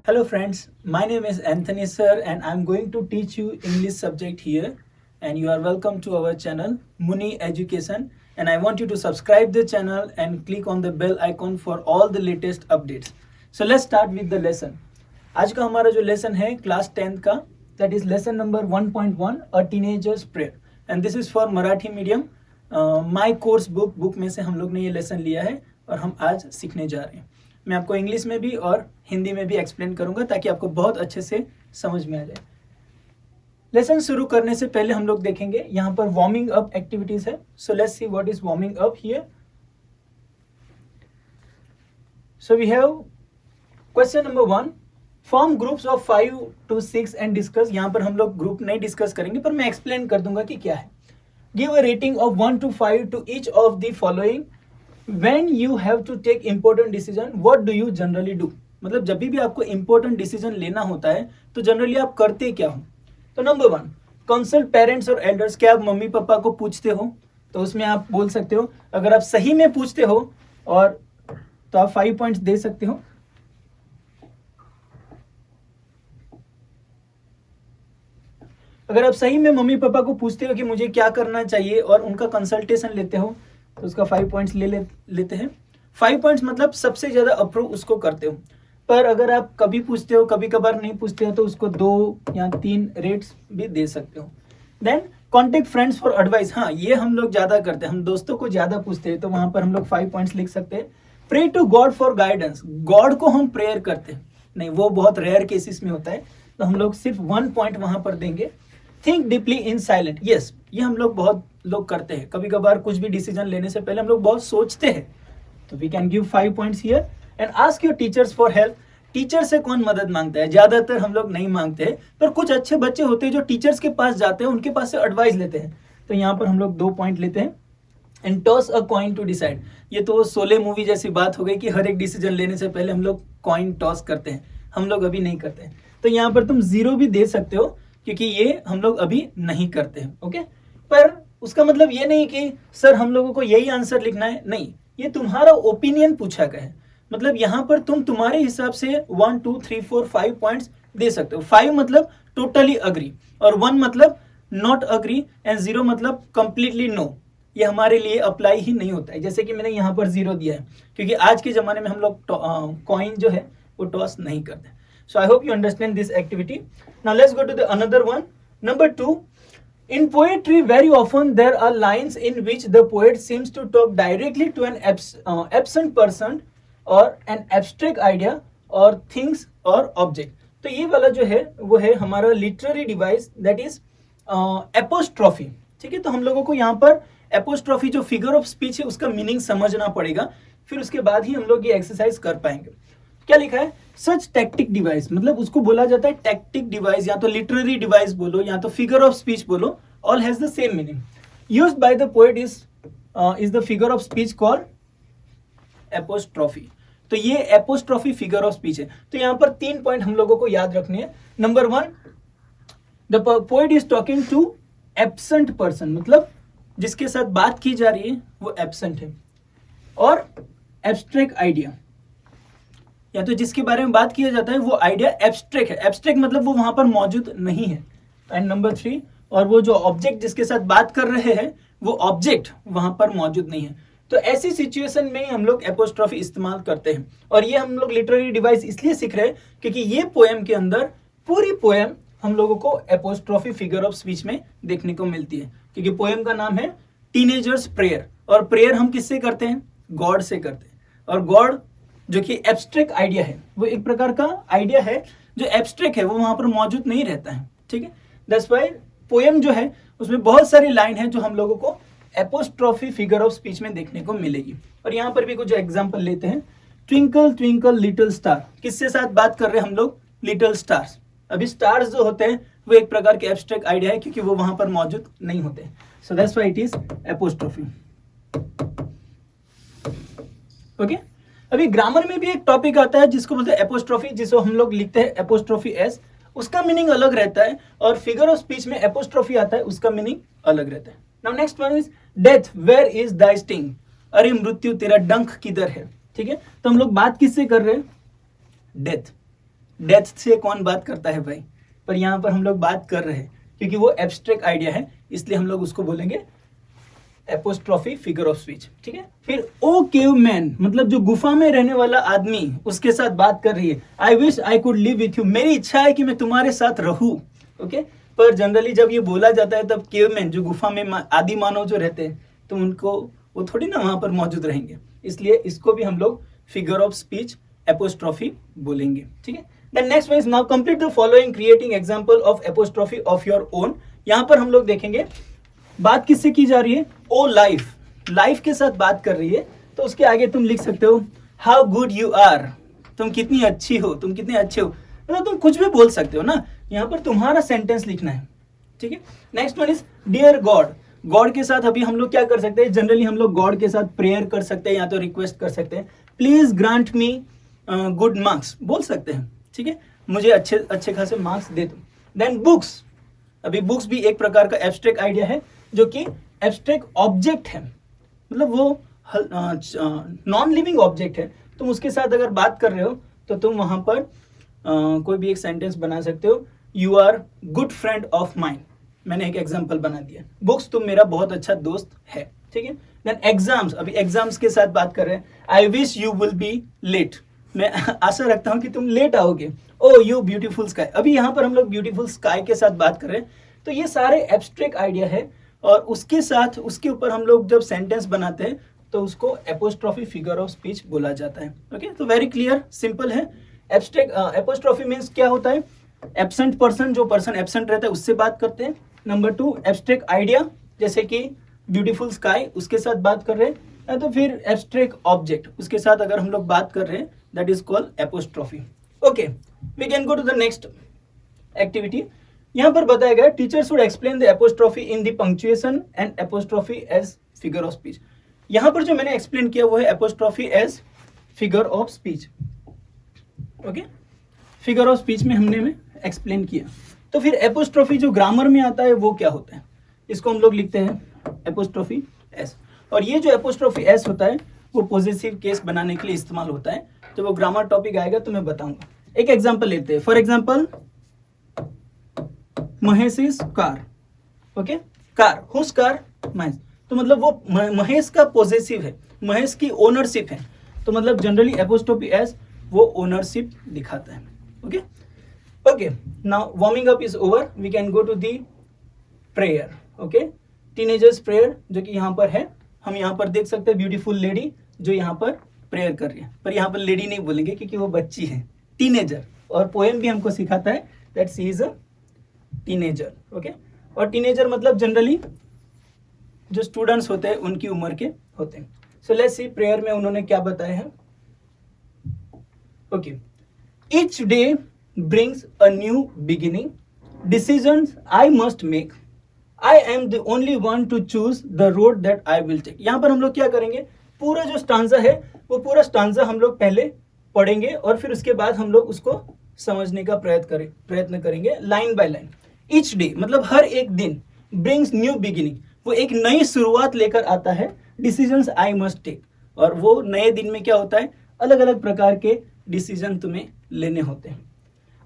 Hello friends, my name is Anthony sir and I'm going to teach you English subject here and you are welcome to our channel Muni Education and I want you to subscribe the channel and click on the bell icon for all the latest updates. So let's start with the lesson. आज का हमारा जो lesson है class 10th का, that is lesson number 1.1 A Teenager's Prayer and this is for Marathi medium. My course book में से हम लोग ने ये lesson लिया है और हम आज सीखने जा रहे हैं. मैं आपको इंग्लिश में भी और हिंदी में भी एक्सप्लेन करूंगा ताकि आपको बहुत अच्छे से समझ में आ जाए. लेसन शुरू करने से पहले हम लोग देखेंगे यहाँ पर वार्मिंग अप एक्टिविटीज है. So let's see what is warming up here. So we have question number 1, form groups of 5 to 6 and discuss. यहाँ पर हम लोग ग्रुप नहीं डिस्कस करेंगे पर मैं एक्सप्लेन कर दूंगा कि क्या है. Give a rating of 1 to 5 to each of the following. When you have to take important decision, what do you generally do? मतलब जब भी आपको important decision लेना होता है तो जनरली आप करते क्या हो. तो नंबर 1, कंसल्ट पेरेंट्स और एल्डर्स. क्या आप मम्मी पापा को पूछते हो? तो उसमें आप बोल सकते हो अगर आप सही में पूछते हो और तो आप 5 पॉइंट्स दे सकते हो. अगर आप सही में मम्मी पापा को पूछते हो कि मुझे क्या करना चाहिए और उनका कंसल्टेशन लेते हो तो उसका 5 पॉइंट्स लेते हैं. 5 पॉइंट्स मतलब सबसे ज्यादा अप्रूव उसको करते हो. पर अगर आप कभी पूछते हो कभी कभार नहीं पूछते हो तो उसको 2 या 3 रेट्स भी दे सकते हो. Then contact friends for advice. हाँ, ये हम लोग ज्यादा करते हैं, हम दोस्तों को ज्यादा पूछते हैं तो वहां पर हम लोग 5 पॉइंट्स लिख सकते हैं. Pray to God for guidance. God को हम प्रेयर करते हैं नहीं, वो बहुत रेयर केसेस में होता है तो हम लोग सिर्फ 1 पॉइंट वहां पर देंगे. Think deeply in silent. Yes, ये हम लोग बहुत लोग करते हैं. कभी कभार कुछ भी डिसीजन लेने से पहले हम लोग बहुत सोचते हैं तो we can give 5 points here. And ask your teachers for help. Teacher से कौन मदद मांगता है? ज्यादातर हम लोग नहीं मांगते हैं पर कुछ अच्छे बच्चे होते हैं जो टीचर्स के पास जाते हैं, उनके पास से एडवाइस लेते हैं तो यहाँ पर हम लोग 2 पॉइंट लेते हैं. And toss a coin to decide. ये तो शोले मूवी जैसी बात हो गई कि हर एक डिसीजन लेने से पहले हम लोग कॉइन टॉस करते हैं. हम लोग अभी नहीं करते हैं तो यहाँ पर तुम 0 भी दे सकते हो क्योंकि ये हम लोग अभी नहीं करते हैं. ओके, पर उसका मतलब ये नहीं कि सर हम लोगों को यही आंसर लिखना है. नहीं, ये तुम्हारा ओपिनियन पूछा गया है. मतलब यहाँ पर तुम तुम्हारे हिसाब से 1 2 3 4 5 पॉइंट्स दे सकते हो. 5 मतलब टोटली अग्री और 1 मतलब नॉट अग्री एंड 0 मतलब कंप्लीटली नो. ये हमारे लिए अप्लाई ही नहीं होता है. जैसे कि मैंने यहाँ पर 0 दिया है क्योंकि आज के जमाने में हम लोग कॉइन जो है वो टॉस नहीं करते. So I hope you understand this activity. Now let's go to the another one. Number 2. In poetry, very often there are lines in which the poet seems to talk directly to an absent person or an abstract idea or things or object. तो ये वाला जो है वो है हमारा literary device, that is apostrophe. ठीक है, तो हम लोगों को यहाँ पर apostrophe जो figure of speech है उसका मीनिंग समझना पड़ेगा, फिर उसके बाद ही हम लोग ये एक्सरसाइज कर पाएंगे. क्या लिखा है? सच टैक्टिक डिवाइस. मतलब उसको बोला जाता है टैक्टिक डिवाइस, या तो लिटरेरी डिवाइस बोलो या तो फिगर ऑफ स्पीच बोलो, all has the same meaning. Used by the poet is the figure of speech called apostrophe. तो ये एपोस्ट्रॉफी फिगर ऑफ स्पीच है. तो यहाँ पर 3 पॉइंट हम लोगों को याद रखने हैं. Number 1, the poet is talking to absent person, मतलब जिसके साथ बात की जा रही है वो एब्सेंट है. और एब्स्ट्रैक्ट आइडिया, या तो जिसके बारे में बात किया जाता है वो आइडिया एब्स्ट्रैक्ट है. एब्स्ट्रैक्ट मतलब वो वहां पर मौजूद नहीं है. एंड नंबर 3, और वो जो ऑब्जेक्ट जिसके साथ बात कर रहे हैं वो ऑब्जेक्ट वहां पर मौजूद नहीं है. तो ऐसी सिचुएशन में हम लोग एपोस्ट्रॉफी इस्तेमाल करते हैं. और ये हम लोग लिटरेरी डिवाइस इसलिए सीख रहे हैं क्योंकि ये पोएम के अंदर पूरी पोएम हम लोगों को एपोस्ट्रॉफी फिगर ऑफ स्पीच में देखने को मिलती है. क्योंकि पोएम का नाम है टीनेजर्स प्रेयर और प्रेयर हम किससे करते हैं? गॉड से करते हैं. और गॉड जो कि एब्स्ट्रैक्ट आइडिया है, वो एक प्रकार का आइडिया है जो एब्स्ट्रैक्ट है, वो वहां पर मौजूद नहीं रहता है. ठीक है, दैट्स व्हाई पोएम जो है उसमें बहुत सारी लाइन है जो हम लोगों को एपोस्ट्रॉफी फिगर ऑफ स्पीच में देखने को मिलेगी. और यहाँ पर भी कुछ एग्जांपल लेते हैं. ट्विंकल ट्विंकल लिटिल स्टार, किससे साथ बात कर रहे हैं हम लोग? Little stars. अभी स्टार्स जो होते हैं वो एक प्रकार के एब्स्ट्रैक्ट आइडिया है क्योंकि वो वहां पर मौजूद नहीं होते. So that's why it is apostrophe. Okay, अभी ग्रामर में भी एक टॉपिक आता है जिसको बोलते हैं एपोस्ट्रॉफी, जिसको हम लोग लिखते हैं एपोस्ट्रॉफी एस. उसका मीनिंग अलग रहता है. और फिगर ऑफ स्पीच में एपोस्ट्रॉफी आता है, उसका मीनिंग अलग रहता है. Now next one is death, where is thy sting. अरे मृत्यु तेरा डंक किधर है. ठीक है, तो हम लोग बात किससे कर रहे हैं? डेथ. डेथ से कौन बात करता है भाई, पर यहाँ पर हम लोग बात कर रहे हैं क्योंकि वो एब्स्ट्रैक्ट आइडिया है, इसलिए हम लोग उसको बोलेंगे एपोस्ट्रोफी फिगर ऑफ स्पीच, ठीक है। फिर ओ केवमैन, मतलब जो गुफा में रहने वाला आदमी, उसके साथ बात कर रही है। I wish I could live with you, मेरी इच्छा है कि मैं तुम्हारे साथ रहूं, ओके। पर जनरली जब ये बोला जाता है तब केवमैन, जो गुफा में आदि मानव जो रहते हैं, तो उनको वो थोड़ी ना वहां पर मौजूद रहेंगे, इसलिए इसको भी हम लोग फिगर ऑफ स्पीच एपोस्ट्रोफी बोलेंगे, ठीक है। Then next one is now complete the following creating example of apostrophe of your own. यहाँ पर हम लोग देखेंगे बात किससे की जा रही है, ओ लाइफ, लाइफ के साथ बात कर रही है, तो उसके आगे तुम लिख सकते हो हाउ गुड यू आर, तुम कितनी अच्छी हो, तुम कितने अच्छे हो, मतलब तुम कुछ भी बोल सकते हो ना, यहाँ पर तुम्हारा सेंटेंस लिखना है, ठीक है। Next one is dear God, God के साथ अभी हम लोग क्या कर सकते हैं, जनरली हम लोग गॉड के साथ प्रेयर कर सकते हैं या तो रिक्वेस्ट कर सकते हैं, please grant me good marks बोल सकते हैं, ठीक है, मुझे अच्छे खासे मार्क्स दे दो। देन बुक्स, अभी बुक्स भी एक प्रकार का एब्स्ट्रैक्ट आइडिया है जो कि एब्स्ट्रैक्ट ऑब्जेक्ट है, मतलब वो नॉन लिविंग ऑब्जेक्ट है, तुम उसके साथ अगर बात कर रहे हो तो तुम वहां पर कोई भी एक सेंटेंस बना सकते हो, you are good friend of mind, मैंने एक एग्जांपल बना दिया, बुक्स तुम मेरा बहुत अच्छा दोस्त है, ठीक है। देन एग्जाम्स, अभी एग्जाम्स के साथ बात कर रहे हैं, I wish you will be late, मैं आशा रखता हूं कि तुम लेट आओगे, ओ यू ब्यूटीफुल स्काई, अभी यहाँ पर हम लोग ब्यूटीफुल स्काई के साथ बात कर रहे हैं, तो ये सारे एब्स्ट्रैक्ट आइडिया है, और उसके साथ उसके ऊपर हम लोग जब सेंटेंस बनाते हैं तो उसको एपोस्ट्रोफी फिगर ऑफ स्पीच बोला जाता है, ओके। तो वेरी क्लियर, सिंपल है। एब्स्ट्रैक्ट एपोस्ट्रोफी मीन्स क्या होता है, एब्सेंट पर्सन, जो पर्सन एब्सेंट रहता है उससे बात करते हैं। नंबर 2 एब्स्ट्रैक्ट आइडिया, जैसे कि ब्यूटीफुल स्काई, उसके साथ बात कर रहे हैं, या तो फिर एब्स्ट्रैक्ट ऑब्जेक्ट, उसके साथ अगर हम लोग बात कर रहे हैं, that is called apostrophe, okay. We can go to the next activity. यहाँ पर बताया गया teacher should explain the apostrophe in the punctuation and apostrophe as figure of speech. यहाँ पर जो मैंने एक्सप्लेन किया वो है apostrophe as figure of speech, okay, figure of speech में हमने एक्सप्लेन किया। तो फिर एपोस्ट्रोफी जो ग्रामर में आता है वो क्या होता है, इसको हम लोग लिखते हैं एपोस्ट्रोफी एस, और ये जो एपोस्ट्रोफी एस होता है वो पॉजिटिव केस बनाने के लिए इस्तेमाल होता है, जब वो ग्रामर टॉपिक आएगा तो मैं बताऊंगा। एक एग्जांपल लेते हैं, for example Mahesh is car, okay, car, whose car, Mahesh, तो मतलब वो महेश का पॉजेसिव है, महेश की ओनरशिप है, तो मतलब जनरली एपोस्ट्रोफी एस वो ओनरशिप दिखाता है, okay okay. Now warming up is over, we can go to the prayer, okay, teenagers prayer जो कि यहाँ पर है, हम यहाँ पर देख सकते हैं ब्यूटीफुल लेडी जो यहाँ पर प्रेयर कर रही है, पर यहाँ पर लेडी नहीं बोलेंगे क्योंकि वो बच्ची है, टीनेजर, और पोएम भी हमको सिखाता है that she is a teenager, okay. और टीनेजर मतलब जनरली जो स्टूडेंट्स होते हैं उनकी उम्र के होते हैं। सो लेट्स सी प्रेयर में उन्होंने क्या बताया है, okay, each day brings a new beginning, decisions I must make, I am the only one to choose the road that I will take. यहाँ पर हम लोग क्या करेंगे, पूरा जो स्टांजा है वो पूरा स्टांजा हम लोग पहले पढ़ेंगे और फिर उसके बाद हम लोग उसको समझने का प्रयत्न करेंगे line by line. Each day मतलब हर एक दिन, ब्रिंग्स न्यू बिगिनिंग वो एक नई शुरुआत लेकर आता है, डिसीजंस आई मस्ट टेक, और वो नए दिन में क्या होता है, अलग अलग प्रकार के डिसीजन तुम्हें लेने होते हैं।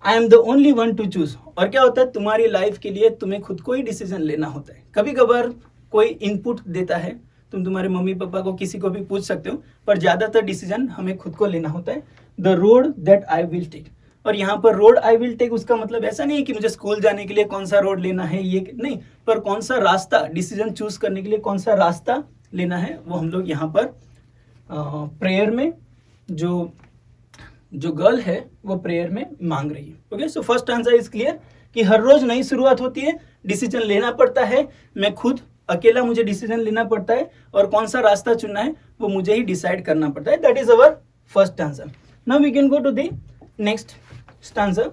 आई am the only one to choose, और क्या होता है तुम्हारी लाइफ के लिए तुम्हें खुद को ही डिसीजन लेना होता है। कभी कभार कोई इनपुट देता है, तुम तुम्हारे मम्मी पापा को किसी को भी पूछ सकते हो, पर ज्यादातर डिसीजन हमें खुद को लेना होता है। The road that I will take, और यहाँ पर रोड आई विल टेक उसका मतलब ऐसा नहीं है कि मुझे स्कूल जाने के लिए कौन सा रोड लेना है, ये नहीं, पर कौन सा रास्ता, डिसीजन चूज करने के लिए कौन सा रास्ता लेना है वो हम लोग यहाँ पर प्रेयर में जो गर्ल है वो प्रेयर में मांग रही है। Okay, so first answer is clear कि हर रोज नई शुरुआत होती है, डिसीजन लेना पड़ता है, मैं खुद अकेला मुझे डिसीजन लेना पड़ता है, और कौन सा रास्ता चुनना है वो मुझे ही डिसाइड करना पड़ता है। That is our first answer. Now we can go to the next stanza.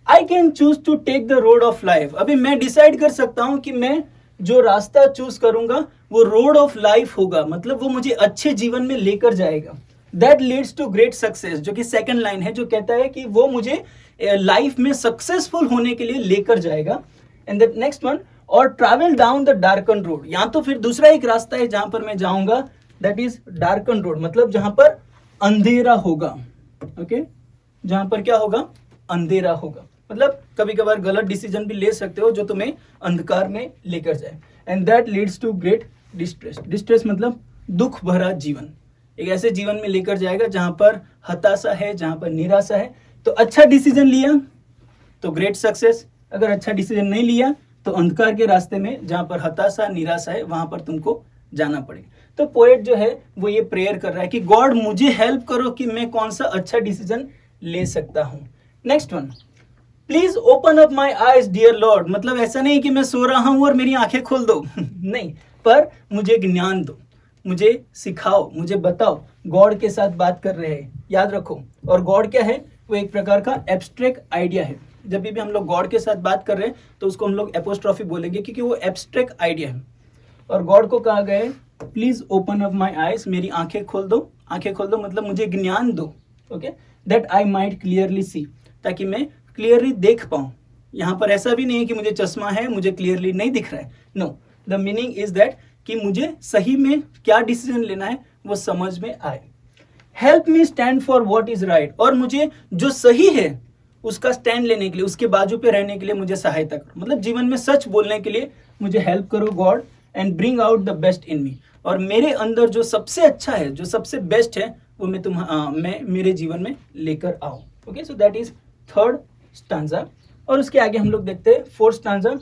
I can choose to take the road of life. अभी मैं डिसाइड कर सकता हूं कि मैं जो रास्ता चूज करूंगा वो रोड ऑफ लाइफ होगा, मतलब वो मुझे अच्छे जीवन में लेकर जाएगा। That leads to great success, जो कि सेकंड लाइन है, जो कहता है कि वो मुझे लाइफ में सक्सेसफुल होने के लिए लेकर जाएगा। एंड द नेक्स्ट वन, और travel down the darken road, या तो फिर दूसरा एक रास्ता है जहां पर मैं जाऊंगा, दैट इज डार्कन रोड, मतलब जहां पर अंधेरा होगा। ओके, जहां पर क्या होगा, अंधेरा होगा। मतलब कभी कभार गलत डिसीजन भी ले सकते हो जो तुम्हें अंधकार में लेकर जाए। And that leads to great distress. Distress मतलब दुख भरा जीवन, एक ऐसे जीवन में लेकर जाएगा जहां पर हताशा है, जहां पर निराशा है। तो अच्छा डिसीजन लिया तो ग्रेट सक्सेस, अगर अच्छा डिसीजन नहीं लिया तो अंधकार के रास्ते में जहां पर हताशा निराशा है वहां पर तुमको जाना पड़ेगा। तो पोएट जो है वो ये प्रेयर कर रहा है कि गॉड मुझे हेल्प करो कि मैं कौन सा अच्छा डिसीजन ले सकता हूं। Next one, please open up my eyes dear Lord. मतलब ऐसा नहीं कि मैं सो रहा हूं और मेरी आंखें खोल दो नहीं, पर मुझे ज्ञान दो, मुझे सिखाओ, मुझे बताओ। गॉड के साथ बात कर रहे हैं, याद रखो। और गॉड क्या है, वो एक प्रकार का एब्स्ट्रैक्ट आइडिया है। जब भी हम लोग गॉड के साथ बात कर रहे हैं तो उसको हम लोग एपोस्ट्रॉफी बोलेंगे क्योंकि वो एब्स्ट्रैक्ट आइडिया है। और गॉड को कहा गया है please open up my eyes, मेरी आंखें खोल दो। आंखें खोल दो मतलब मुझे ज्ञान दो, okay, that I might clearly see, ताकि मैं क्लियरली देख पाऊं। यहाँ पर ऐसा भी नहीं है कि मुझे चश्मा है, मुझे क्लियरली नहीं दिख रहा है। No, the meaning is that कि मुझे सही में क्या डिसीजन लेना है वो समझ में आए। Help me stand for what is right, और मुझे जो सही है उसका स्टैंड लेने के लिए, उसके बाजू पे रहने के लिए मुझे सहायता करो। मतलब जीवन में सच बोलने के लिए मुझे हेल्प करो God, and bring out the best in me, और मेरे अंदर जो सबसे अच्छा है, जो सबसे बेस्ट है वो मैं मेरे जीवन में लेकर आऊं। Okay, so that is third stanza. और उसके आगे हम लोग देखते हैं fourth stanza,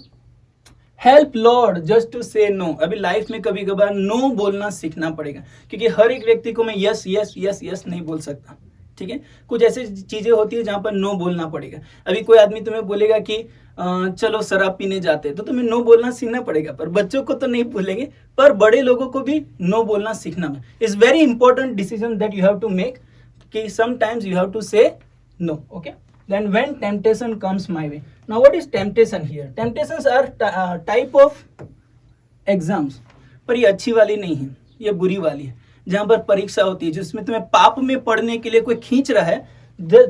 help Lord just to say no. अभी लाइफ में कभी कभार नो बोलना सीखना पड़ेगा, क्योंकि हर एक व्यक्ति को मैं यस यस यस यस नहीं बोल सकता। ठीक है, कुछ ऐसी चीजें होती है जहां पर नो बोलना पड़ेगा। अभी कोई आदमी तुम्हें बोलेगा कि चलो शराब पीने जाते हैं, तो तुम्हें नो बोलना सीखना पड़ेगा। पर बच्चों को तो नहीं बोलेंगे, पर बड़े लोगों को भी नो बोलना सीखना is very important decision that you have to make, कि sometimes you have to say no. Okay, then when temptation comes my way. Now what is temptation here? Temptations are type of exams, पर ये अच्छी वाली नहीं है, ये बुरी वाली है। जहां पर परीक्षा होती है जिसमें तुम्हें पाप में पढ़ने के लिए कोई खींच रहा है,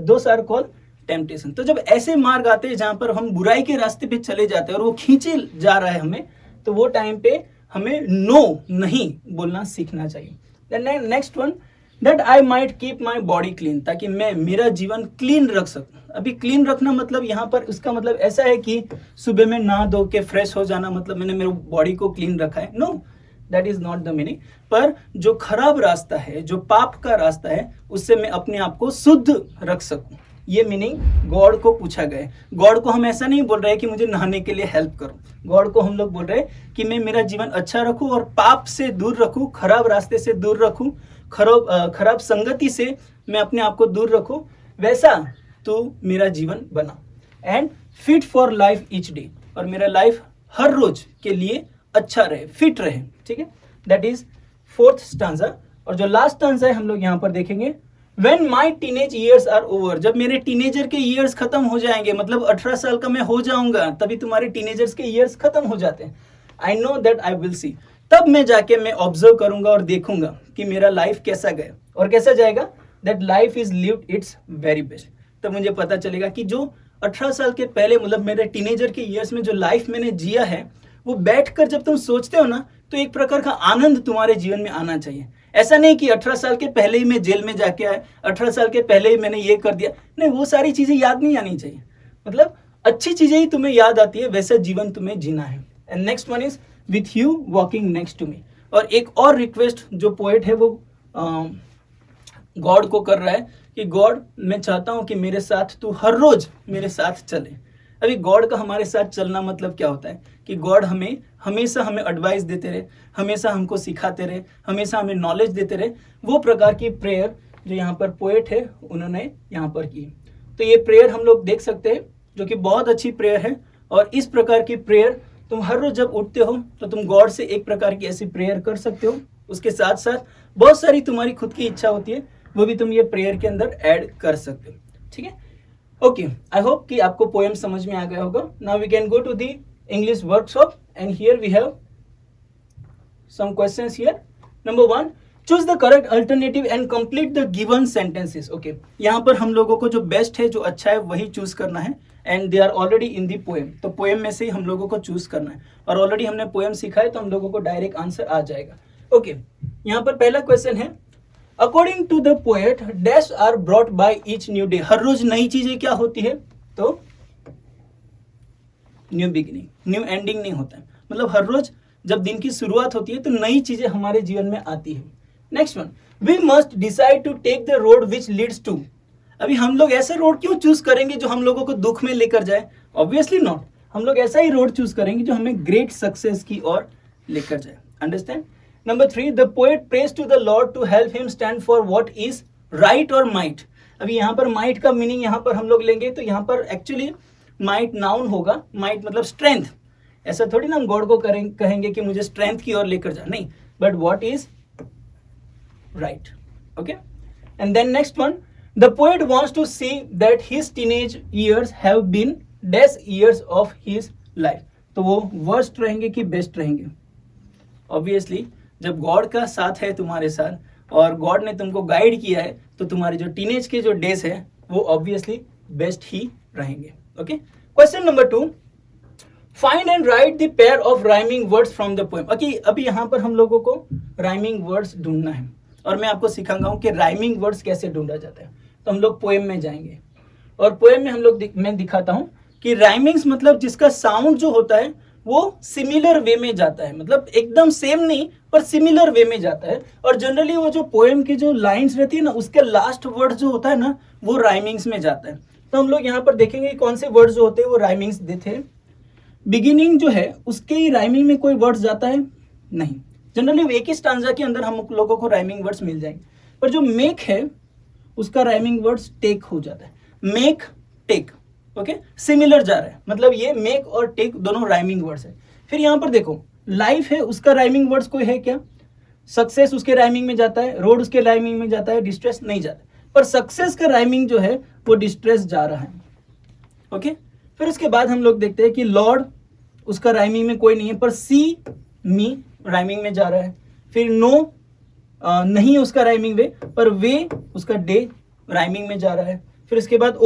those are called temptation। तो जब ऐसे मार्ग आते हैं जहां पर हम बुराई के रास्ते पे चले जाते हैं और वो खींचे जा रहा है हमें, तो वो टाइम पे हमें नो नहीं बोलना सीखना चाहिए। Then next one, that I might keep my body clean, ताकि मैं मेरा जीवन क्लीन रख सकूं। अभी क्लीन रखना मतलब यहाँ पर उसका मतलब ऐसा है कि सुबह में नहा धो के फ्रेश हो जाना मतलब मैंने मेरे बॉडी को क्लीन रखा है। No, that is not the meaning. पर जो खराब रास्ता है, जो पाप का रास्ता है, उससे मैं अपने आप को शुद्ध रख सकूं, ये मीनिंग गॉड को पूछा गया है। गॉड को हम ऐसा नहीं बोल रहे कि मुझे नहाने के लिए हेल्प करो। गॉड को हम लोग बोल रहे हैं कि मैं मेरा जीवन अच्छा रखूं और पाप से दूर रखूं, खराब रास्ते से दूर रखूं, खराब संगति से मैं अपने आप को दूर रखूं, वैसा तो मेरा जीवन बना। And fit for life each day, और मेरा लाइफ हर रोज के लिए अच्छा रहे, फिट रहे। ठीक है, दैट इज फोर्थ स्टांजा। और जो लास्ट स्टांजा है हम लोग यहाँ पर देखेंगे, When my teenage years are over, जब मेरे टीनेजर के ईयर्स खत्म हो जाएंगे, मतलब 18 साल का मैं हो जाऊंगा, तभी तुम्हारे टीनेजर्स के ईयर्स खत्म हो जाते हैं। I know that I will see, तब मैं जाके मैं ऑब्जर्व करूंगा और देखूंगा कि मेरा लाइफ कैसा गया और कैसा जाएगा। That life is lived it's very best. तब मुझे पता चलेगा कि जो 18 साल के पहले, मतलब मेरे टीनेजर के ईयर्स में जो लाइफ मैंने जिया है, वो बैठकर जब तुम सोचते हो ना, तो एक प्रकार का आनंद तुम्हारे जीवन में आना चाहिए। ऐसा नहीं कि 18 साल के पहले ही मैं जेल में जाके आया, 18 साल के पहले ही मैंने ये कर दिया। नहीं, वो सारी चीजें याद नहीं आनी चाहिए। मतलब अच्छी चीजें ही तुम्हें याद आती है, वैसा जीवन तुम्हें जीना है। And next one is with you walking next to me. और एक और रिक्वेस्ट जो पोएट है वो गॉड को कर रहा है कि गॉड, मैं चाहता हूं कि मेरे साथ तू हर रोज मेरे साथ चले। अभी गॉड का हमारे साथ चलना मतलब क्या होता है कि गॉड हमें हमेशा हमें एडवाइस देते रहे, हमेशा हमको सिखाते रहे, हमेशा हमें नॉलेज देते रहे। वो प्रकार की प्रेयर जो यहाँ पर पोएट है उन्होंने यहाँ पर की। तो ये प्रेयर हम लोग देख सकते हैं, जो कि बहुत अच्छी प्रेयर है। और इस प्रकार की प्रेयर तुम हर रोज जब उठते हो तो तुम गॉड से एक प्रकार की ऐसी प्रेयर कर सकते हो। उसके साथ साथ बहुत सारी तुम्हारी खुद की इच्छा होती है, वो भी तुम ये प्रेयर के अंदर ऐड कर सकते हो। ठीक है, ओके, आई होप कि आपको पोएम समझ में आ गया होगा। Now we can go to the English workshop and here we have some questions here. Number 1, choose the correct alternative and complete the given sentences. Okay, यहाँ पर हम लोगों को जो बेस्ट है, जो अच्छा है, वही चूज करना है। And they are already in the poem, तो पोएम में से ही हम लोगों को चूज करना है। और ऑलरेडी हमने पोएम सीखा है, तो हम लोगों को डायरेक्ट आंसर आ जाएगा। ओके, यहाँ पर पहला क्वेश्चन है, according to the poet dash are brought by each new day, हर रोज नई चीजें क्या होती है, तो न्यू बिगिनिंग, न्यू एंडिंग नहीं होता है, मतलब हर रोज जब दिन की शुरुआत होती है तो नई चीजें हमारे जीवन में आती है। Next one, we must decide to take the road which leads to, अभी हम लोग ऐसे रोड क्यों चूज करेंगे जो हम लोगों को दुख में लेकर जाए, ऑब्वियसली नॉट, हम लोग ऐसा ही रोड चूज करेंगे जो हमें ग्रेट सक्सेस की ओर लेकर जाए। Understand. Number 3, the poet prays to the Lord to help him stand for what is right और माइट, अभी यहाँ पर माइट का मीनिंग यहाँ पर हम लोग लेंगे तो यहाँ पर एक्चुअली माइट नाउन होगा, माइट मतलब स्ट्रेंथ, ऐसा थोड़ी ना हम गॉड को कहेंगे कि मुझे स्ट्रेंथ की ओर लेकर जा, नहीं, but what is right. Okay, and then next one, the poet wants to see that his teenage years have been डेस ईयर्स ऑफ हिज लाइफ, तो वो वर्स्ट रहेंगे कि बेस्ट रहेंगे, ऑब्वियसली जब गॉड का साथ है तुम्हारे साथ और गॉड ने तुमको गाइड किया है तो तुम्हारे जो टीनेज के जो डेज है वो ऑब्वियसली बेस्ट ही रहेंगे। Okay, question number 2, find and right the pair of rhyming words from the poem. अभी यहाँ पर हम लोगों को राइमिंग वर्ड्स ढूंढना है और मैं आपको सिखाऊंगा हूँ कि राइमिंग वर्ड्स कैसे ढूंढा जाता है। तो हम लोग पोएम में जाएंगे और पोएम में हम लोग मैं दिखाता हूँ कि राइमिंग्स मतलब जिसका साउंड जो होता है वो सिमिलर वे में जाता है, मतलब एकदम सेम नहीं पर सिमिलर वे में जाता है, और जनरली वो जो पोएम की जो लाइंस रहती है ना उसके लास्ट वर्ड जो होता है ना वो राइमिंग्स में जाता है। तो हम लोग यहाँ पर देखेंगे कौन से वर्ड्स जो होते हैं वो राइमिंग्स देते हैं। बिगिनिंग जो है उसके ही राइमिंग में कोई वर्ड्स जाता है नहीं, जनरली एक ही स्टांजा के अंदर हम लोगों को राइमिंग वर्ड्स मिल जाएंगे, पर जो मेक है उसका राइमिंग वर्ड्स टेक हो जाता है, मेक टेक। ओके, सिमिलर जा रहा है, मतलब ये मेक और टेक दोनों राइमिंग वर्ड्स है। फिर यहाँ पर देखो लाइफ है उसका राइमिंग वर्ड्स कोई है क्या, सक्सेस उसके राइमिंग में जाता है, रोड उसके राइमिंग में जाता है, डिस्ट्रेस नहीं जाता, पर सक्सेस का राइमिंग जो है वो डिस्ट्रेस जा रहा है। ओके, फिर उसके बाद हम लोग देखते हैं कि लॉर्ड उसका राइमिंग में कोई नहीं है पर सी मी राइमिंग में जा रहा है। फिर नो नहीं उसका राइमिंग वे, पर वे उसका डे राइमिंग में जा रहा है। फिर इसके बाद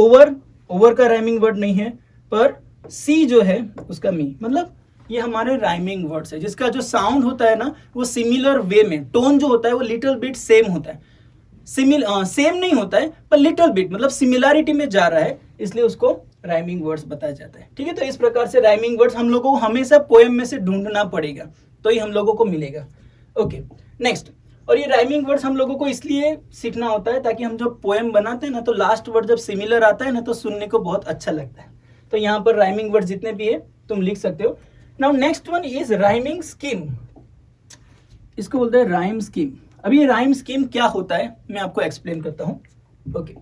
ओवर का राइमिंग वर्ड नहीं है पर सी जो है उसका मी, मतलब ये हमारे राइमिंग वर्ड्स है जिसका जो साउंड होता है ना वो सिमिलर वे में, टोन जो होता है वो लिटिल बिट सेम होता है, सेम नहीं होता है पर लिटिल बिट मतलब सिमिलैरिटी में जा रहा है, इसलिए उसको राइमिंग वर्ड्स बताया जाता है। ठीक है, तो इस प्रकार से राइमिंग वर्ड्स हम लोगों को हमेशा पोएम में से ढूंढना पड़ेगा तो ही हम लोगों को मिलेगा। ओके, नेक्स्ट, और ये राइमिंग वर्ड्स हम लोगों को इसलिए सीखना होता है ताकि हम जब पोएम बनाते हैं ना तो लास्ट वर्ड जब सिमिलर आता है ना तो सुनने को बहुत अच्छा लगता है। तो यहाँ पर राइमिंग वर्ड जितने भी है तुम लिख सकते हो। Now next one is rhyming scheme, इसको बोलते हैं राइम स्कीम। अभी ये राइम स्कीम क्या होता है मैं आपको एक्सप्लेन करता हूँ। ओके,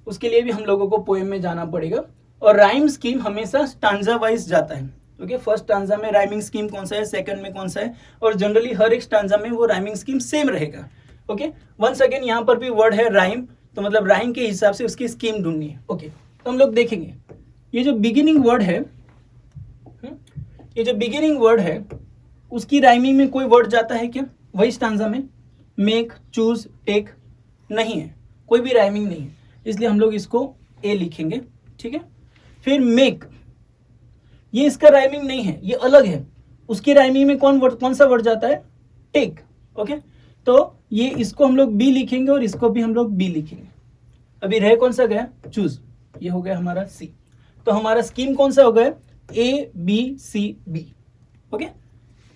उसके लिए भी हम लोगों को पोएम में जाना पड़ेगा और राइम स्कीम हमेशा स्टांजा वाइज जाता है। ओके, फर्स्ट स्टांजा में राइमिंग स्कीम कौन सा है, सेकंड में कौन सा है, और जनरली हर एक स्टांजा में वो राइमिंग स्कीम सेम रहेगा। ओके, वंस अगेन यहाँ पर भी वर्ड है राइम, तो मतलब राइम के हिसाब से उसकी स्कीम ढूंढनी है। ओके, तो हम लोग देखेंगे ये जो बिगिनिंग वर्ड है, ये जो बिगिनिंग वर्ड है उसकी राइमिंग में कोई वर्ड जाता है क्या, वही स्टांजा में मेक, चूज, टेक नहीं है, कोई भी राइमिंग नहीं है, इसलिए हम लोग इसको ए लिखेंगे। ठीक है, फिर मेक, ये इसका राइमिंग नहीं है, ये अलग है, उसकी राइमिंग में कौन सा वर्ड जाता है, टेक। ओके, तो ये इसको हम लोग बी लिखेंगे और इसको भी हम लोग बी लिखेंगे। अभी रह कौन सा गया, चूज, ये हो गया हमारा सी। तो हमारा स्कीम कौन सा हो गया, A B C B. Okay,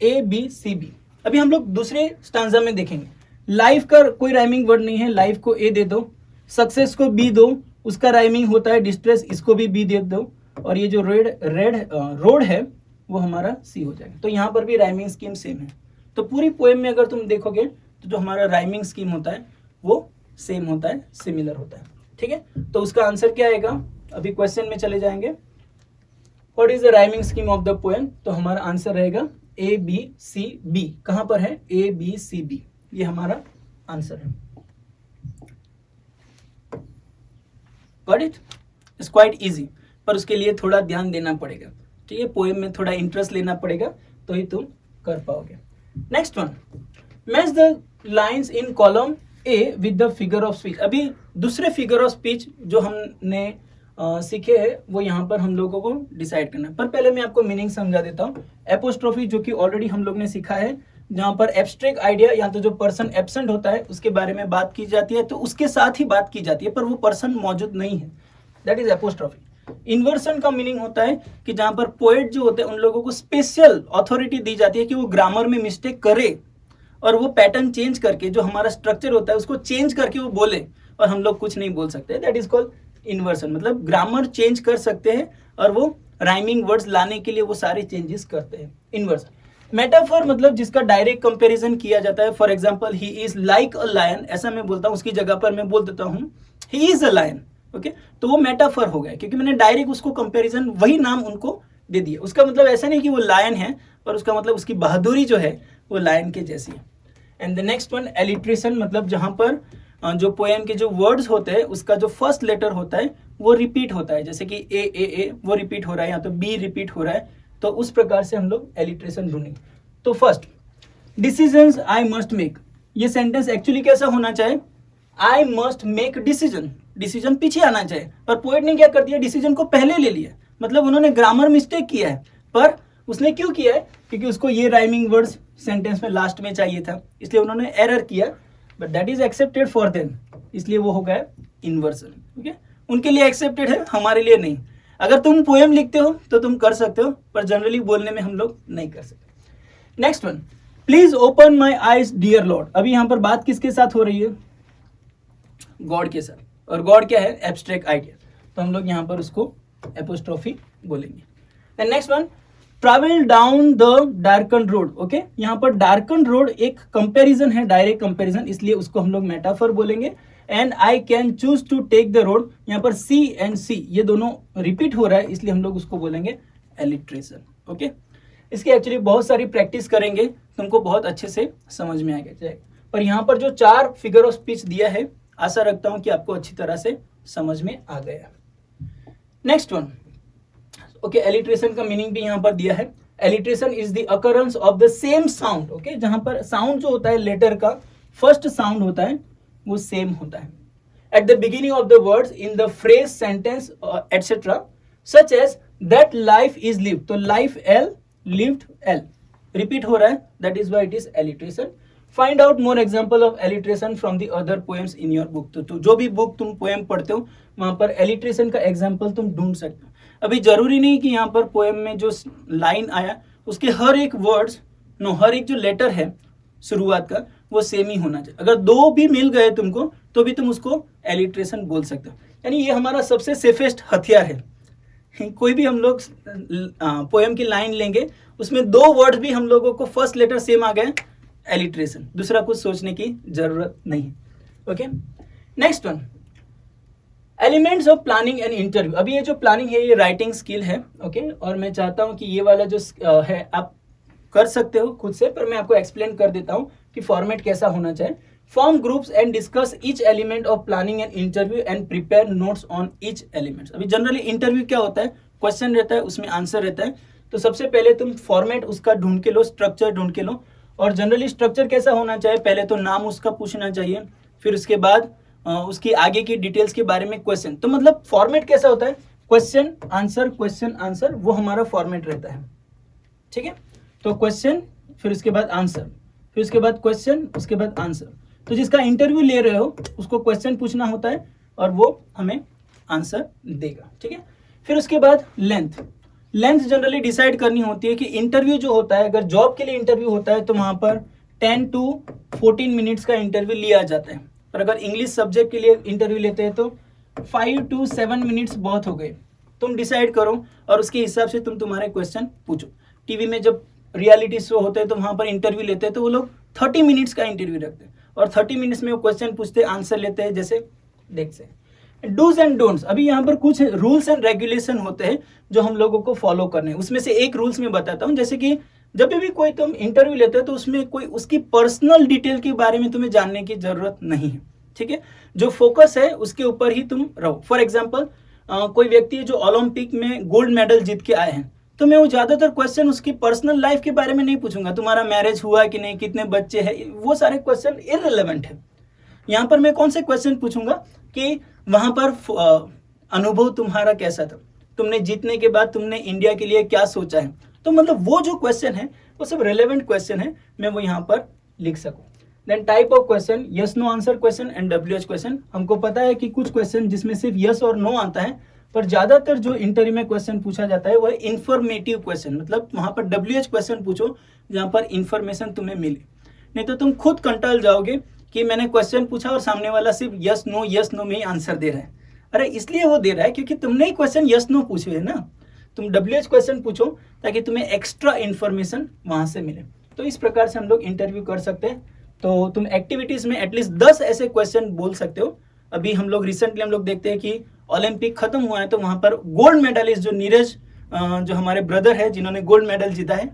A B C B. अभी हम लोग दूसरे स्टांजा में देखेंगे, लाइफ का कोई राइमिंग वर्ड नहीं है, लाइफ को ए दे दो, सक्सेस को बी दो, उसका राइमिंग होता है डिस्ट्रेस, इसको भी बी दे दो, और ये जो रोड है वो हमारा सी हो जाएगा। तो यहाँ पर भी राइमिंग स्कीम सेम है। तो पूरी पोएम में अगर तुम देखोगे तो जो हमारा राइमिंग स्कीम होता है वो सेम होता है, सिमिलर होता है। ठीक है, तो उसका आंसर क्या आएगा, अभी क्वेश्चन में चले जाएंगे। What is the rhyming scheme of the poem, तो हमारा आंसर रहेगा ए बी सी बी। कहां पर है, ए बी सी बी, ये हमारा आंसर है। Got it, it's quite easy, पर उसके लिए थोड़ा ध्यान देना पड़ेगा। ठीक है, पोएम में थोड़ा इंटरेस्ट लेना पड़ेगा तो ही तुम कर पाओगे। Next one, match the lines in column A with the figure of speech. अभी दूसरे फिगर ऑफ स्पीच जो हमने सीखे हैं वो यहाँ पर हम लोगों को डिसाइड करना है, पर पहले मैं आपको मीनिंग समझा देता हूँ। एपोस्ट्रोफी जो कि ऑलरेडी हम लोग ने सीखा है, जहाँ पर एब्स्ट्रैक्ट आइडिया या तो जो पर्सन एब्सेंट होता है उसके बारे में बात की जाती है, तो उसके साथ ही बात की जाती है पर वो पर्सन मौजूद नहीं है, दैट इज एपोस्ट्रोफी। इन्वर्सन का मीनिंग होता है कि जहाँ पर पोएट जो होते हैं उन लोगों को स्पेशल अथॉरिटी दी जाती है कि वो ग्रामर में मिस्टेक करे और वो पैटर्न चेंज करके जो हमारा स्ट्रक्चर होता है उसको चेंज करके वो बोले और हम लोग कुछ नहीं बोल सकते, दैट इज कॉल्ड इन्वर्सन। मतलब ग्रामर चेंज कर सकते हैं और वो राइमिंग वर्ड्स लाने के लिए वो सारे चेंजेस करते हैं, इन्वर्सन। मेटाफर मतलब जिसका डायरेक्ट कंपैरिजन किया जाता है, for example he is like a lion, ऐसा मैं बोलता हूँ, उसकी जगह पर मैं बोल देता हूँ he is a lion, okay, तो वो मेटाफर हो गया क्योंकि मैंने डायरेक्ट उसको कंपैरिजन वही नाम उनको दे दिया। उसका मतलब ऐसा नहीं कि वो लायन है, पर उसका मतलब उसकी बहादुरी जो है वो लायन के जैसी है। And the next one alliteration, मतलब जहाँ पर जो पोएम के जो वर्ड्स होते हैं उसका जो फर्स्ट लेटर होता है वो रिपीट होता है, जैसे कि ए वो रिपीट हो रहा है या तो बी रिपीट हो रहा है, तो उस प्रकार से हम लोग एलिट्रेशन ढूंढेंगे। तो first decisions I must make, ये सेंटेंस एक्चुअली कैसा होना चाहिए, आई मस्ट मेक डिसीजन, डिसीजन पीछे आना चाहिए, पर पोएट ने क्या कर दिया, डिसीजन को पहले ले लिया। मतलब उन्होंने ग्रामर मिस्टेक किया है, पर उसने क्यों किया है, क्योंकि उसको ये राइमिंग वर्ड्स सेंटेंस में लास्ट में चाहिए था, इसलिए उन्होंने एरर किया, but that is accepted for them, इसलिए वो हो गया इन्वर्सन। ओके, उनके लिए एक्सेप्टेड है, हमारे लिए नहीं। अगर तुम पोएम लिखते हो तो तुम कर सकते हो, पर जनरली बोलने में हम लोग नहीं कर सकते। Next one, please open my eyes dear lord. अभी यहाँ पर बात किसके साथ हो रही है, गॉड के साथ, और गॉड क्या है, एब्स्ट्रैक्ट आइडिया, तो हम लोग यहाँ पर उसको एपोस्ट्रोफी बोलेंगे। Next one, travel down the darken road. Okay, यहाँ पर डार्कन रोड एक कंपैरिजन है, डायरेक्ट कंपैरिजन, इसलिए उसको हम लोग मेटाफर बोलेंगे। And I can choose to take the road, यहाँ पर सी एंड सी ये दोनों रिपीट हो रहा है, इसलिए हम लोग उसको बोलेंगे एलिट्रेशन। ओके, इसकी एक्चुअली बहुत सारी प्रैक्टिस करेंगे, तुमको बहुत अच्छे से समझ में आएगा। पर यहाँ पर जो 4 फिगर ऑफ स्पीच दिया है, आशा रखता हूं कि आपको अच्छी तरह से समझ में आ गया। नेक्स्ट वन, ओके, एलिट्रेशन का मीनिंग भी यहाँ पर दिया है। Alliteration is the occurrence of the same sound. Okay, जहां पर साउंड जो होता है लेटर का फर्स्ट साउंड होता है वो सेम होता है at the beginning of the words in the phrase sentence etcetera, such as that life is lived, तो life L, lived L repeat हो रहा है, that is why it is alliteration. Find out more example of alliteration from the other poems in your book. तो जो भी book तुम poem पढ़ते हो वहां पर एलिट्रेशन का एग्जाम्पल तुम ढूंढ सकते हो। अभी जरूरी नहीं कि यहाँ पर पोएम में जो लाइन आया उसके हर एक वर्ड्स हर एक जो लेटर है शुरुआत का वो सेम ही होना चाहिए। अगर 2 भी मिल गए तुमको तो भी तुम उसको एलिट्रेशन बोल सकते हो, यानी ये हमारा सबसे सेफेस्ट हथियार है। कोई भी हम लोग पोएम की लाइन लेंगे उसमें 2 वर्ड भी हम लोगों को फर्स्ट लेटर सेम आ गए, एलिट्रेशन, दूसरा कुछ सोचने की जरूरत नहीं। Okay, next one, elements of planning and interview. अभी ये जो प्लानिंग है ये राइटिंग स्किल है, ओके, और मैं चाहता हूं कि ये वाला जो है आप कर सकते हो खुद से, पर मैं आपको एक्सप्लेन कर देता हूं कि फॉर्मेट कैसा होना चाहिए। Form groups and discuss each element of planning and interview and prepare notes on each elements. अभी जनरली इंटरव्यू क्या होता है, क्वेश्चन रहता है उसमें आंसर रहता है, तो सबसे पहले तुम फॉर्मेट उसका ढूंढ के लो, स्ट्रक्चर ढूंढ के लो। और जनरली स्ट्रक्चर कैसा होना चाहिए, पहले तो नाम उसका पूछना चाहिए, फिर उसके बाद उसकी आगे की डिटेल्स के बारे में क्वेश्चन। तो मतलब फॉर्मेट कैसा होता है, क्वेश्चन आंसर, वो हमारा फॉर्मेट रहता है। ठीक है, तो क्वेश्चन, फिर उसके बाद आंसर, फिर उसके बाद क्वेश्चन, उसके बाद आंसर। तो जिसका इंटरव्यू ले रहे हो उसको क्वेश्चन पूछना होता है और वो हमें आंसर देगा। ठीक है, फिर उसके बाद लेंथ जनरली डिसाइड करनी होती है कि इंटरव्यू जो होता है, अगर जॉब के लिए इंटरव्यू होता है तो वहां पर 10 to 14 मिनट्स का इंटरव्यू लिया जाता है, पर अगर इंग्लिश सब्जेक्ट के लिए इंटरव्यू लेते हैं तो 5 to 7 मिनट्स बहुत हो गए। तुम डिसाइड करो और उसके हिसाब से तुम तुम्हारे क्वेश्चन पूछो। टीवी में जब रियलिटी शो होते हैं तो वहां पर इंटरव्यू लेते हैं तो वो लोग 30 मिनट्स का इंटरव्यू रखते हैं और 30 मिनट्स में वो क्वेश्चन पूछते हैं, आंसर लेते हैं, जैसे देखते हैं। डूज एंड डोंट्स, अभी यहाँ पर कुछ रूल्स एंड रेगुलेशन होते हैं जो हम लोगों को फॉलो करने हैं। उसमें से एक रूल्स में बताता हूँ, जैसे कि जब भी कोई तुम इंटरव्यू लेते हो तो उसमें कोई उसकी पर्सनल डिटेल के बारे में तुम्हें जानने की जरूरत नहीं है। ठीक है, जो फोकस है उसके ऊपर ही तुम रहो। फॉर एग्जाम्पल कोई व्यक्ति है जो ओलंपिक में गोल्ड मेडल जीत के आए हैं, तो मैं वो ज्यादातर क्वेश्चन उसकी पर्सनल लाइफ के बारे में नहीं पूछूंगा, तुम्हारा मैरिज हुआ कि नहीं, कितने बच्चे हैं, वो सारे क्वेश्चन इररिलेवेंट है। यहाँ पर मैं कौन से क्वेश्चन पूछूंगा कि वहां पर अनुभव तुम्हारा कैसा था, तुमने जीतने के बाद तुमने इंडिया के लिए क्या सोचा है। तो मतलब वो जो क्वेश्चन है वो सब रेलेवेंट क्वेश्चन है, मैं वो यहाँ पर लिख सकूँ। Then type of question, yes no answer question and WH question. हमको पता है कि कुछ क्वेश्चन जिसमें सिर्फ यस और नो आता है, पर ज्यादातर जो इंटरव्यू में क्वेश्चन पूछा जाता है वह इंफॉर्मेटिव क्वेश्चन, मतलब वहां पर WH क्वेश्चन पूछो जहां पर इंफॉर्मेशन तुम्हें मिले। नहीं तो तुम खुद कंटाल जाओगे कि मैंने क्वेश्चन पूछा और सामने वाला सिर्फ यस नो में ही आंसर दे रहा है। अरे इसलिए वो दे रहा है क्योंकि तुमने ही क्वेश्चन यस नो पूछे है ना। तुम WH क्वेश्चन पूछो ताकि तुम्हें एक्स्ट्रा इंफॉर्मेशन वहां से मिले। तो इस प्रकार से हम लोग इंटरव्यू कर सकते हैं। तो तुम एक्टिविटीज में एटलीस्ट 10 ऐसे क्वेश्चन बोल सकते हो। अभी हम लोग रिसेंटली हम लोग देखते हैं कि ओलंपिक खत्म हुआ है, तो वहां पर गोल्ड मेडलिस्ट जो नीरज जो हमारे ब्रदर है जिन्होंने गोल्ड मेडल जीता है,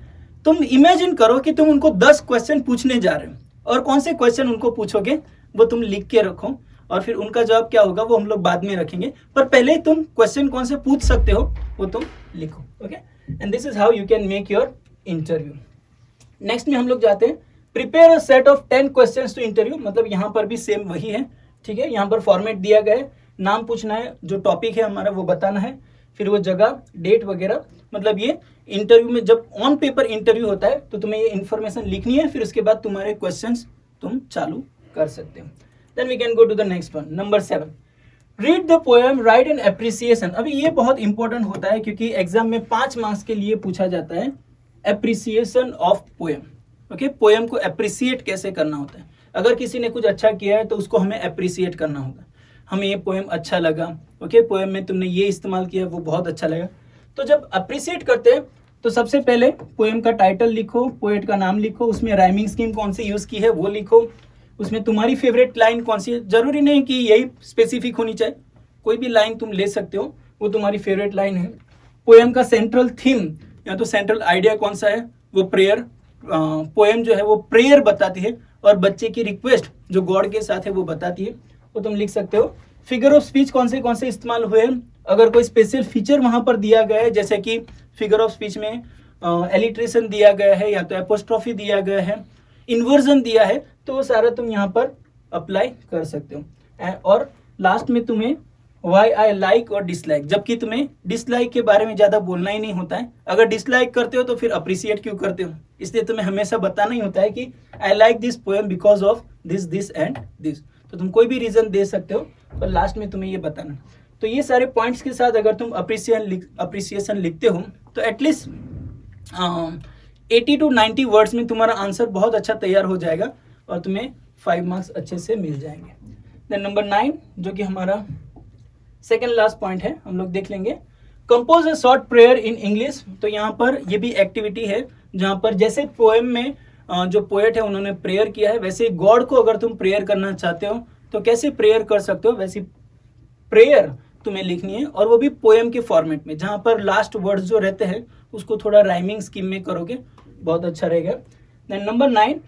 तुम इमेजिन करो कि तुम उनको 10 क्वेश्चन पूछने जा रहे हो, और कौन से क्वेश्चन उनको पूछोगे वो तुम लिख के रखो, और फिर उनका जवाब क्या होगा वो हम लोग बाद में रखेंगे, पर पहले तुम क्वेश्चन कौन से पूछ सकते हो वो तुम लिखो। Okay, and this is how you can make your interview. Next में हम लोग जाते हैं, prepare a set of 10 questions to interview. मतलब यहाँ पर भी सेम वही है, ठीक है। यहाँ पर फॉर्मेट दिया गया है, नाम पूछना है, जो टॉपिक है हमारा वो बताना है, फिर वो जगह, डेट वगैरह। मतलब ये इंटरव्यू में जब ऑन पेपर इंटरव्यू होता है तो तुम्हें ये इन्फॉर्मेशन लिखनी है, फिर उसके बाद तुम्हारे क्वेश्चंस तुम चालू कर सकते हो। Then we can go to the next one, number 7, read the poem, write an appreciation. अभी ये बहुत इंपॉर्टेंट होता है क्योंकि एग्जाम में 5 मार्क्स के लिए पूछा जाता है appreciation of poem. Okay, poem को एप्रिसिएट कैसे करना होता है। अगर किसी ने कुछ अच्छा किया है तो उसको हमें एप्रिसिएट करना होगा, हमें ये पोएम अच्छा लगा, ओके, पोएम में तुमने ये इस्तेमाल किया वो बहुत अच्छा लगा। तो जब अप्रिसिएट करते हैं तो सबसे पहले पोएम का टाइटल लिखो, पोएट का नाम लिखो, उसमें राइमिंग स्कीम कौन सी यूज की है वो लिखो, उसमें तुम्हारी फेवरेट लाइन कौन सी है। जरूरी नहीं कि यही स्पेसिफिक होनी चाहिए, कोई भी लाइन तुम ले सकते हो, वो तुम्हारी फेवरेट लाइन है। पोएम का सेंट्रल थीम या तो सेंट्रल आइडिया कौन सा है, वो प्रेयर, पोएम जो है वो प्रेयर बताती है, और बच्चे की रिक्वेस्ट जो गॉड के साथ है वो बताती है, वो तुम लिख सकते हो। फिगर ऑफ स्पीच कौन से इस्तेमाल हुए हैं, अगर कोई स्पेशल फीचर वहां पर दिया गया है, जैसे कि फिगर ऑफ स्पीच में एलिट्रेशन दिया गया है या तो एपोस्ट्रोफी दिया गया है, इन्वर्जन दिया है, तो वो सारा तुम यहाँ पर अप्लाई कर सकते हो। और लास्ट में तुम्हें वाई आई लाइक और डिसलाइक, जबकि तुम्हें डिसलाइक के बारे में ज़्यादा बोलना ही नहीं होता है। अगर डिसलाइक करते हो तो फिर अप्रिसिएट क्यों करते हो, इसलिए तुम्हें हमेशा बताना ही होता है कि I like this poem because of this and this. तो तुम कोई भी रीजन दे सकते हो, पर लास्ट में तुम्हें ये बताना। तो ये सारे पॉइंट्स के साथ अगर तुम अप्रिसिएशन लिखते हो तो एटलीस्ट 80 to 90 वर्ड्स में तुम्हारा आंसर बहुत अच्छा तैयार हो जाएगा और तुम्हें 5 मार्क्स अच्छे से मिल जाएंगे। देन नंबर 9 जो कि हमारा सेकेंड लास्ट पॉइंट है, हम लोग देख लेंगे, compose a short prayer in English. तो यहाँ पर ये भी एक्टिविटी है जहाँ पर जैसे पोएम में जो पोएट है उन्होंने प्रेयर किया है, वैसे गॉड को अगर तुम प्रेयर करना चाहते हो तो कैसे प्रेयर कर सकते हो, वैसी प्रेयर तुम्हें लिखनी है, और वो भी पोएम के फॉर्मेट में, जहाँ पर लास्ट वर्ड्स जो रहते हैं उसको थोड़ा राइमिंग स्कीम में करोगे, बहुत अच्छा रहेगा। Then number 9,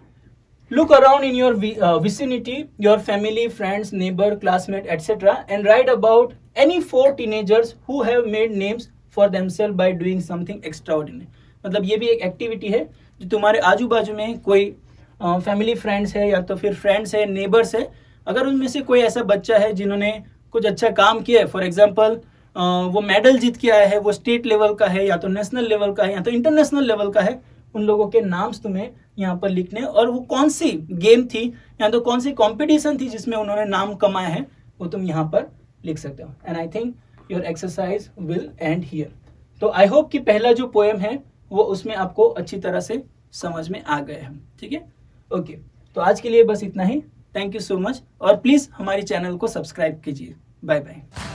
look around in your vicinity, your family, friends, neighbor, classmate, etc. and write about any 4 teenagers who have made names for themselves by doing something extraordinary. मतलब ये भी एक एक्टिविटी है जो तुम्हारे आजू बाजू में कोई फैमिली फ्रेंड्स है या तो फिर फ्रेंड्स है, नेबर्स है, अगर उनमें से कोई ऐसा बच्चा है जिन्होंने कुछ अच्छा काम किया है, फॉर एग्जाम्पल वो मेडल जीत के आया है, वो स्टेट लेवल का है या तो नेशनल लेवल का है या तो इंटरनेशनल लेवल का है, उन लोगों के नाम्स तुम्हें यहाँ पर लिखने, और वो कौन सी गेम थी या तो कौन सी कंपटीशन थी जिसमें उन्होंने नाम कमाया है वो तुम यहाँ पर लिख सकते हो। And I think your exercise will and here. तो आई होप कि पहला जो पोएम है वो उसमें आपको अच्छी तरह से समझ में आ गया है, ठीक है। ओके, तो आज के लिए बस इतना ही। थैंक यू सो मच, और प्लीज़ हमारी चैनल को सब्सक्राइब कीजिए। Bye bye.